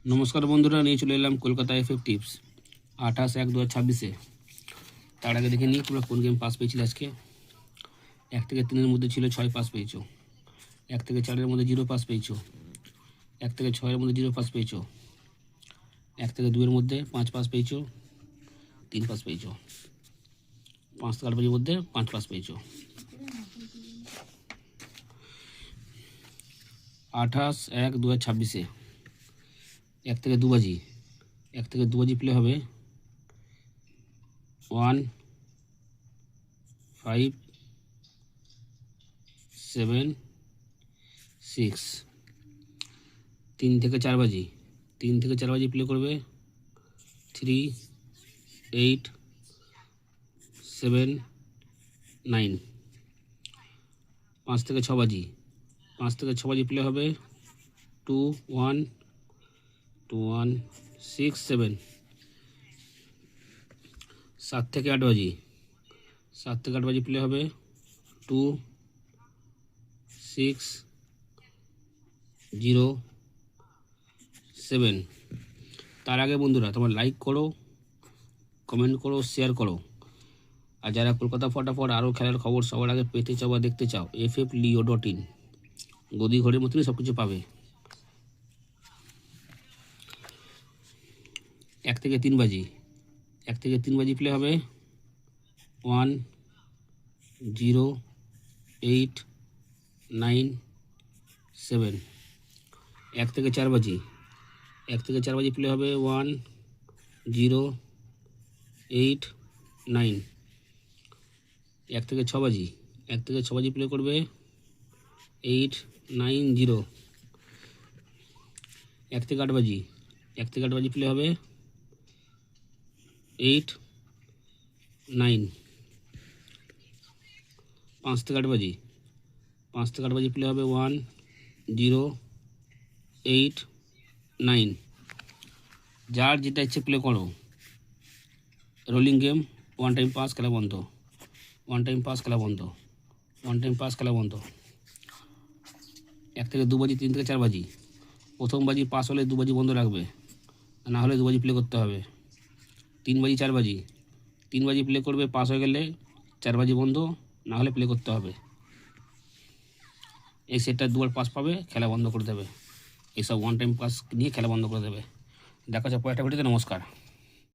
নমস্কার বন্ধুরা, নিয়ে চলে এলাম কলকাতা এফএফ টিপস 28/1/2026-এ। তার আগে দেখে নিই তোমরা কোন গেম পাস পেয়েছিলে আজকে। 1 থেকে 3-এর মধ্যে ছিল 6 পাস পেয়েছো, 1 থেকে 4-এর মধ্যে 0 পাস পেয়েছো, 1 থেকে 6-এর মধ্যে 0 পাস পেয়েছো, 1 থেকে 2-এর মধ্যে 5 পাস পেয়েছো, 3 পাস পেয়েছো, 5 থেকে 8 বাজির মধ্যে 5 পাস পেয়েছো। 28/1/2026-এ 1 থেকে 2 বাজি, 1 থেকে 2 বাজি প্লে হবে 1 5 7 6। 3 থেকে 4 বাজি, 3 থেকে 4 বাজি প্লে করবে 3 8 7 9। 5 থেকে 6 বাজি, 5 থেকে 6 বাজি প্লে হবে 2 1 2 1 6 7। 7 থেকে 8 বাজি, 7 থেকে 8 বাজি প্লে হবে 2 6 0 7। তার আগে বন্ধুরা তোমরা লাইক করো, কমেন্ট করো, শেয়ার করো। আর যারা কলকাতা ফটাফট আরও খেলার খবর সবার আগে পেতে চাও বা দেখতে চাও, ffleo.in গদি ঘরের মতনই সব কিছু পাবে। 1 থেকে 3 বাজি, 1 থেকে 3 বাজি প্লে হবে 1 0 8 9 7। 1 থেকে 4 বাজি, 1 থেকে 4 বাজি প্লে হবে 1 0 8 9। 1 থেকে 6 বাজি, 1 থেকে 6 বাজি প্লে করবে 8 9 0। 1 থেকে 8 বাজি, 1 থেকে 8 বাজি প্লে হবে 8 9। 5 থেকে 8 বাজি, 5 থেকে 8 বাজি প্লে হবে 1 0 8 9। যার যেটা ইচ্ছে প্লে করো। Rolling game, one time pass, খেলা বন্ধ, ওয়ান টাইম পাস, খেলা বন্ধ, ওয়ান টাইম পাস, খেলা বন্ধ। 1 থেকে 2 বাজি, 3 থেকে 4 বাজি। প্রথম বাজি পাস হলে 2 বাজি বন্ধ রাখবে, না হলে 2 বাজি প্লে করতে হবে। 3 বাজি 4 বাজি, 3 বাজি প্লে করবে, পাস হয়ে গেলে 4 বাজি বন্ধ, না হলে প্লে করতে হবে। এই সেটটা 2বার পাস পাবে, খেলা বন্ধ করে দেবে। এইসব ওয়ান টাইম পাস নিয়ে খেলা বন্ধ করে দেবে। দেখা যাচ্ছে পরেরটা ভিডিওতে। নমস্কার।